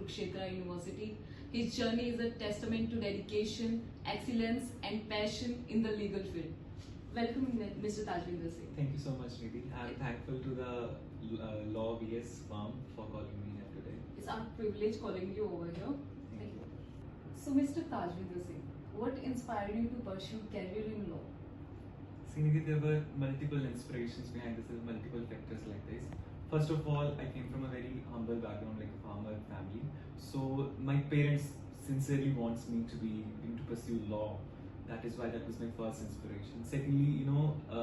Kurukshetra University. His journey is a testament to dedication, excellence and passion in the legal field. Welcome, Mr. Tajwinder Singh. Thank you so much, Nidhi. I'm thankful to the Lawvs firm for calling me here today. It's our privilege calling you over here. Thank you. So, Mr. Tajwinder Singh, what inspired you to pursue career in law? See, Nidhi, there were multiple inspirations behind this, multiple factors like this. First of all, I came from a very humble background, like a farmer family. So my parents sincerely wants me to pursue law. That is why that was my first inspiration. Secondly,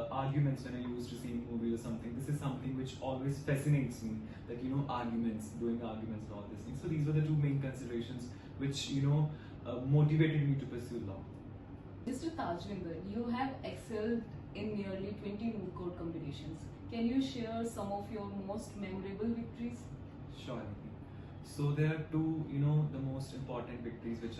arguments when I used to see movies or something. This is something which always fascinates me. That arguments, doing arguments, and all these things. So these were the two main considerations which motivated me to pursue law. Mr. Tajwinder, you have excelled in nearly 20 moot court competitions. Can you share some of your most memorable victories? Sure. So there are two, the most important victories which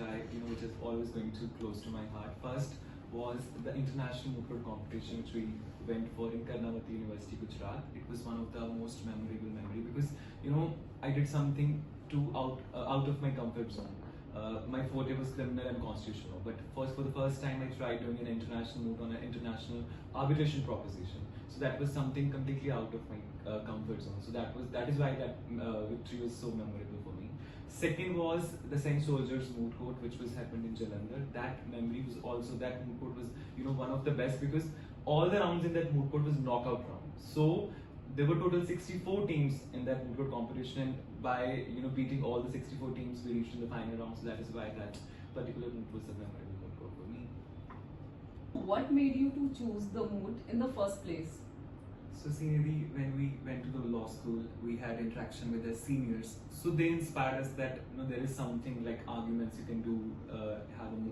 which is always going to close to my heart. First was the International Moot Court Competition which we went for in Karnavati University, Gujarat. It was one of the most memorable memory because I did something out of my comfort zone. My forte was criminal and constitutional, but for the first time I tried doing an international moot on an international arbitration proposition. So that was something completely out of my comfort zone. So that is why that victory was so memorable for me. Second was the Saint Soldiers Moot Court, which was happened in Jalandhar. That memory was also, that moot court was one of the best because all the rounds in that moot court was knockout round. So there were total 64 teams in that moot court competition, and by beating all the 64 teams, we reached in the final round. So that is why that particular moot was a memorable moot court for me. What made you to choose the moot in the first place? So Srinidhi, when we went to the law school, we had interaction with the seniors. So they inspired us that there is something like arguments you can do,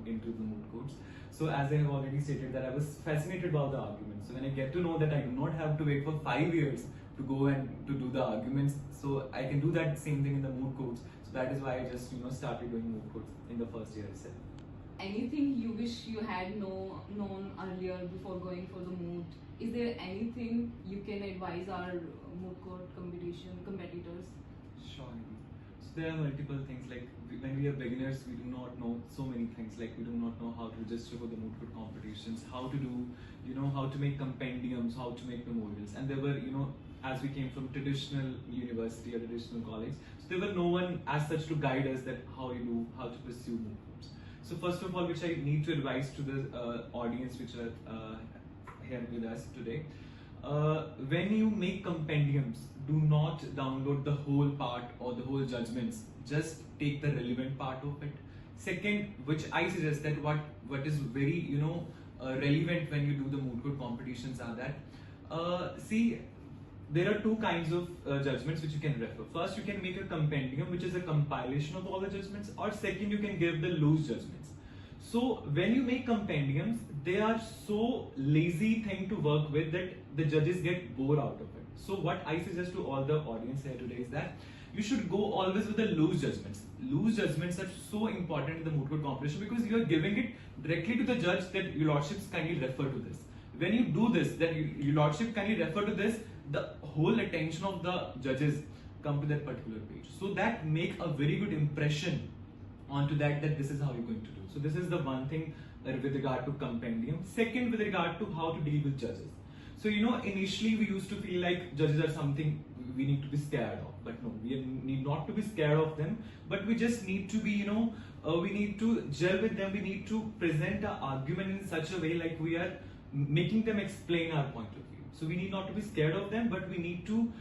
into the moot courts. So as I have already stated that I was fascinated about the arguments. So when I get to know that I do not have to wait for 5 years to go and to do the arguments, so I can do that same thing in the moot courts. So that is why I just started doing moot courts in the first year itself. Anything you wish you had known earlier before going for the moot? Is there anything you can advise our moot court competitors? Sure. So there are multiple things, like when we are beginners, we do not know so many things, like we do not know how to register for the moot court competitions, how to do, how to make compendiums, how to make memorials. And there were, as we came from traditional university or traditional college, so there were no one as such to guide us that how to pursue moot courts. So first of all, which I need to advise to the audience which are here with us today, when you make compendiums, do not download the whole part or the whole judgments. Just take the relevant part of it. Second, which I suggest that what is very relevant when you do the moot court competitions are that see, there are two kinds of judgments which you can refer. First, you can make a compendium, which is a compilation of all the judgments, or second, you can give the loose judgments. So when you make compendiums, they are so lazy thing to work with that the judges get bored out of it. So what I suggest to all the audience here today is that you should go always with the loose judgments. Loose judgments are so important in the moot court competition because you are giving it directly to the judge that your lordships kindly refer to this. When you do this, that your lordship kindly refer to this, the whole attention of the judges come to that particular page. So that make a very good impression onto that this is how you're going to do. So this is the one thing with regard to compendium. Second, with regard to how to deal with judges. So initially we used to feel like judges are something we need to be scared of, but no, we need not to be scared of them, but we just need to be, we need to gel with them. We need to present our argument in such a way like we are making them explain our point of view. So we need not to be scared of them, but we need to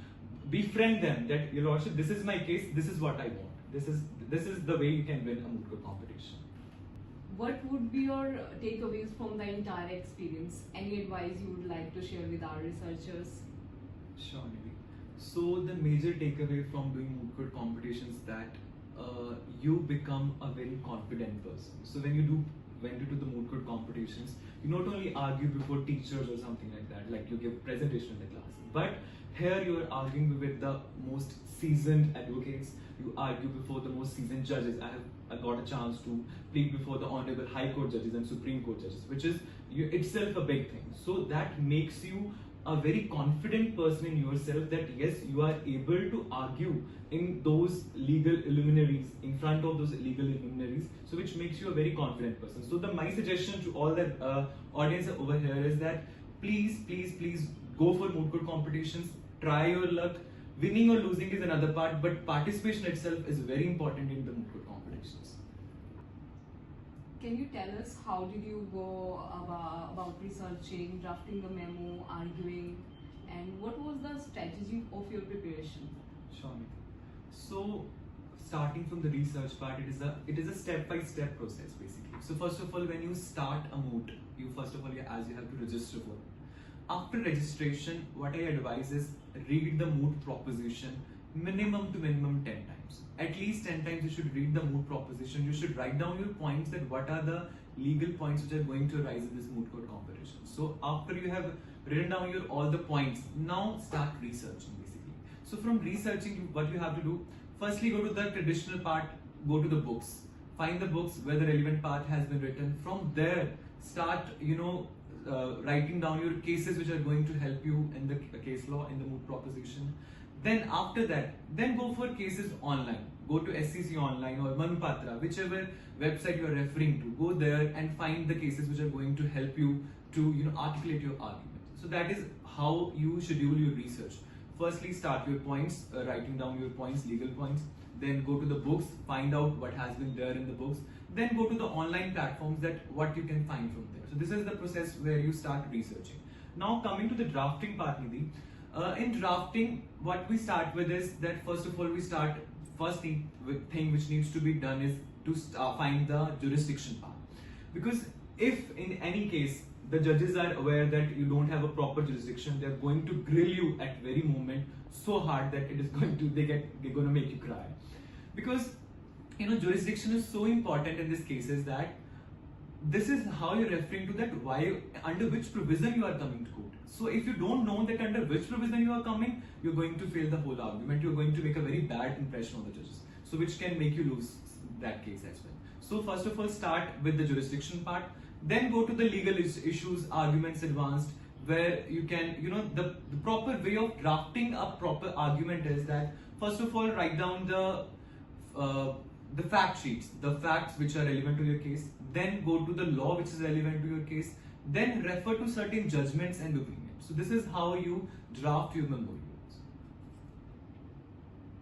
befriend them that, your lordship, this is my case, this is what I want. This is the way you can win a moot court competition. What would be your takeaways from the entire experience? Any advice you would like to share with our researchers? Sure, Nidhi. So the major takeaway from doing moot court competitions is that you become a very confident person. So when you went into the moot court competitions, you not only argue before teachers or something like you give presentation in the class, but here you are arguing with the most seasoned advocates. You argue before the most seasoned judges. I got a chance to plead before the honorable High Court judges and Supreme Court judges, which is itself a big thing. So that makes you a very confident person in yourself that yes, you are able to argue in those legal luminaries, in front of those legal luminaries, so which makes you a very confident person. So my suggestion to all the audience over here is that please go for moot court competitions, try your luck. Winning or losing is another part, but participation itself is very important in the moot court competitions. Can you tell us how did you go about researching, drafting the memo, arguing, and what was the strategy of your preparation? Sure. So starting from the research part, it is a step-by-step process basically. So first of all, when you start a moot, you have to register for it. After registration, what I advise is read the moot proposition minimum to minimum 10 times. At least 10 times you should read the moot proposition. You should write down your points, that what are the legal points which are going to arise in this moot court competition. So after you have written down all the points, now start researching basically. So from researching, what you have to do, firstly go to the traditional part, go to the books, find the books where the relevant part has been written. From there, start writing down your cases which are going to help you in the case law, in the moot proposition. Then after that, then go for cases online. Go to SCC online or Manupatra, whichever website you are referring to. Go there and find the cases which are going to help you to articulate your argument. So that is how you schedule your research. Firstly, start your points, writing down your points, legal points. Then go to the books, find out what has been there in the books. Then go to the online platforms, that what you can find from there. So this is the process where you start researching. Now coming to the drafting part, Nidhi. In drafting, what we start with is that first of all first thing which needs to be done is to find the jurisdiction part. Because if in any case the judges are aware that you don't have a proper jurisdiction, they're going to grill you at very moment so hard that it is going to they're going to make you cry. Because jurisdiction is so important in this case, is that this is how you're referring to that why, under which provision you are coming to court. So if you don't know that under which provision you are coming, you're going to fail the whole argument. You're going to make a very bad impression on the judges, so which can make you lose that case as well. So first of all, start with the jurisdiction part, then go to the legal issues, arguments advanced, where you can, the proper way of drafting a proper argument is that first of all, write down the fact sheets, the facts which are relevant to your case, then go to the law which is relevant to your case, then refer to certain judgments and opinions. So this is how you draft your memorials.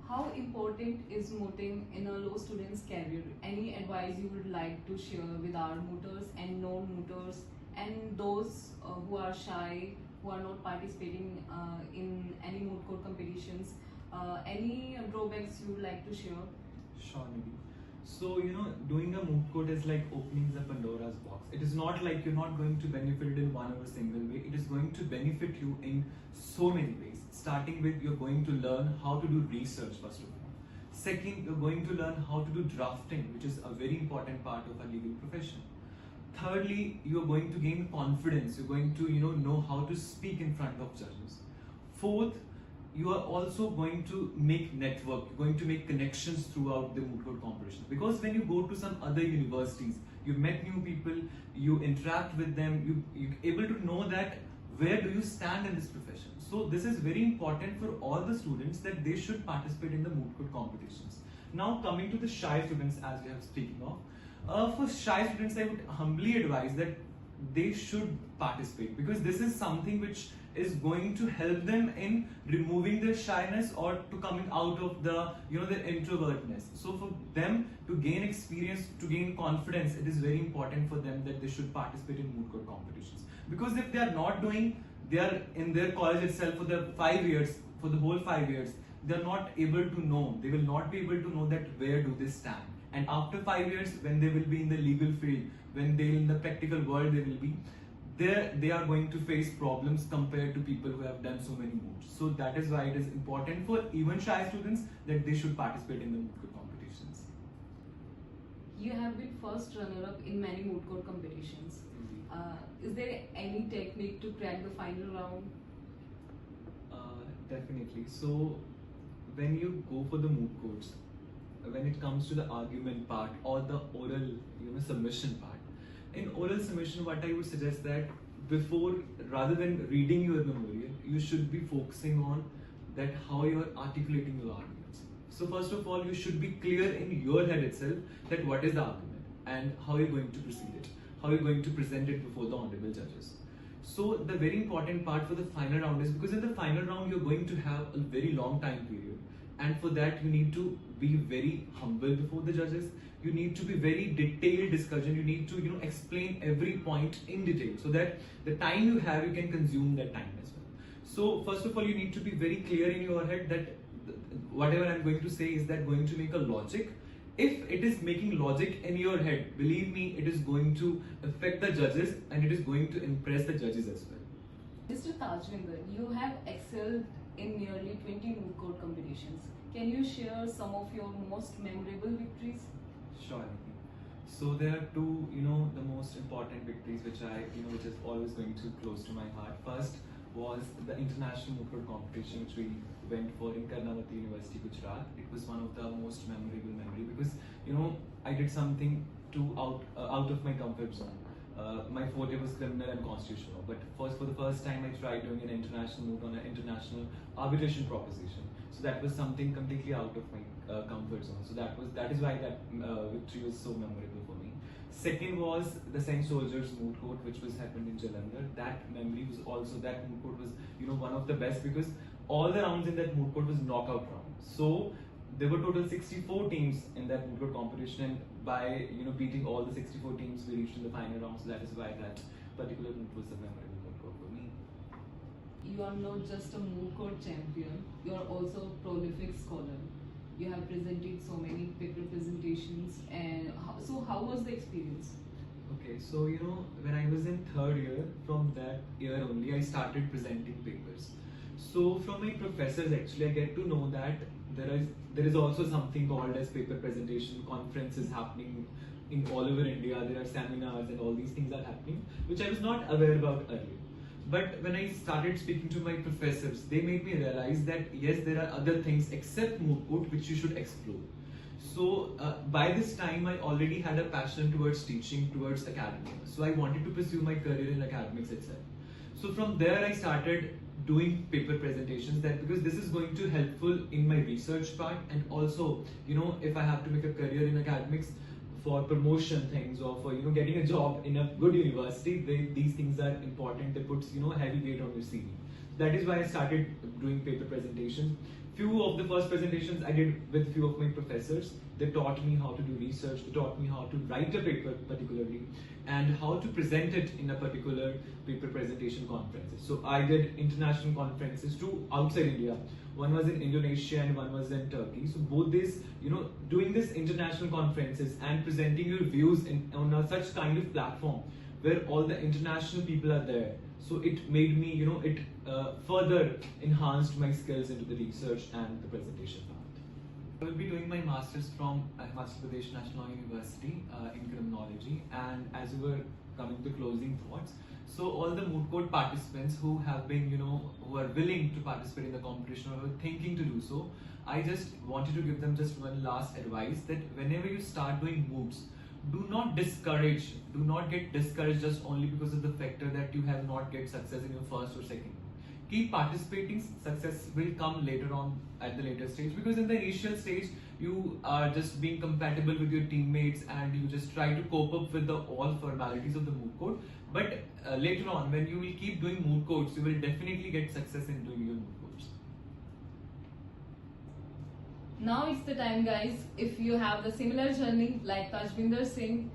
How important is mooting in a law student's career? Any advice you would like to share with our mooters and non-mooters and those who are shy, who are not participating in any moot court competitions? Any drawbacks you would like to share? Sure, Nidhi. So, doing a moot court is like opening the Pandora's box. It is not like you're not going to benefit it in one or a single way. It is going to benefit you in so many ways. Starting with, you're going to learn how to do research first of all. Second, you're going to learn how to do drafting, which is a very important part of our legal profession. Thirdly, you're going to gain confidence. You're going to, know how to speak in front of judges. Fourth, you are also going to make network, you're going to make connections throughout the moot court competition. Because when you go to some other universities, you met new people, you interact with them, you're able to know that where do you stand in this profession. So this is very important for all the students, that they should participate in the moot court competitions. Now coming to the shy students, as we have speaking of, for shy students I would humbly advise that they should participate, because this is something which is going to help them in removing their shyness or to coming out of the their introvertness. So for them to gain experience, to gain confidence, it is very important for them that they should participate in moot court competitions. Because if they are not doing, they are in their college itself for the 5 years, for the whole 5 years, they are not able to know, they will not be able to know that where do they stand. And after 5 years, when they will be in the legal field, when they in the practical world they will be, they are going to face problems compared to people who have done so many moots. So that is why it is important for even shy students that they should participate in the moot court competitions. You have been first runner-up in many moot court competitions. Is there any technique to crack the final round? Definitely. So when you go for the moot courts, when it comes to the argument part or the oral submission part, in oral submission, what I would suggest that before, rather than reading your memorial, you should be focusing on that how you're articulating your arguments. So first of all, you should be clear in your head itself that what is the argument and how you're going to proceed it, how you're going to present it before the honorable judges. So the very important part for the final round is because in the final round you're going to have a very long time period, and for that you need to be very humble before the judges. You need to be very detailed discussion. You need to explain every point in detail so that the time you have you can consume that time as well. So first of all, you need to be very clear in your head that whatever I'm going to say is that going to make a logic. If it is making logic in your head, believe me, it is going to affect the judges and it is going to impress the judges as well. Mr. Tajwinder, you have excelled in nearly 20 moot court competitions. Can you share some of your most memorable victories? Sure. Nikki. So there are two, the most important victories which which is always going to close to my heart. First was the International Moot Court Competition which we went for in Karnavati University, Gujarat. It was one of the most memorable memory because I did something out of my comfort zone. My forte was criminal and constitutional, but for the first time I tried doing an international moot on an international arbitration proposition. So that was something completely out of my comfort zone. So that is why that victory was so memorable for me. Second was the Saint Soldiers Moot Court, which was happened in Jalandhar. That memory was also, that moot court was one of the best because all the rounds in that moot court was knockout round. So there were total 64 teams in that moot court competition, and by beating all the 64 teams, we reached in the final round. So that is why that particular moot was a memorable moot court for me. You are not just a moot court champion, you are also a prolific scholar. You have presented so many paper presentations, and so how was the experience? Okay, so when I was in third year, from that year only I started presenting papers. So from my professors actually I get to know that there is also something called as paper presentation conferences happening in all over India. There are seminars and all these things are happening, which I was not aware about earlier. But when I started speaking to my professors, they made me realize that yes, there are other things except moot court which you should explore. So by this time, I already had a passion towards teaching, towards academia. So I wanted to pursue my career in academics itself. So from there, I started doing paper presentations, that because this is going to helpful in my research part, and also if I have to make a career in academics, for promotion things or for getting a job in a good university, these things are important. They put heavy weight on your CV. That is why I started doing paper presentations. Few of the first presentations I did with few of my professors. They taught me how to do research. They taught me how to write a paper particularly, and how to present it in a particular paper presentation conferences. So I did international conferences too outside India. One was in Indonesia and one was in Turkey. So both these, doing this international conferences and presenting your views on such kind of platform where all the international people are there. So it made me, it further enhanced my skills into the research and the presentation part. I will be doing my master's from Himachal Pradesh National University in criminology, and as we were coming to closing thoughts, so all the moot court participants who have been, who are willing to participate in the competition or who are thinking to do so, I just wanted to give them just one last advice, that whenever you start doing moots, do not get discouraged just only because of the factor that you have not get success in your first or second. Keep participating. Success will come later on at the later stage, because in the initial stage you are just being compatible with your teammates and you just try to cope up with all formalities of the moot court. But later on, when you will keep doing moot courts, you will definitely get success in doing your moot courts. Now it's the time, guys. If you have the similar journey like Tajwinder Singh,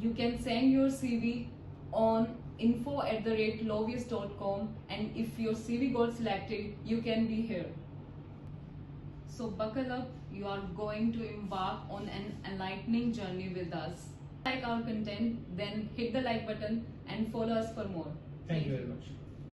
you can send your CV on info@lawvs.com, and if your CV got selected, you can be here. So buckle up, you are going to embark on an enlightening journey with us. Like our content, then hit the like button and follow us for more. Thank you very much.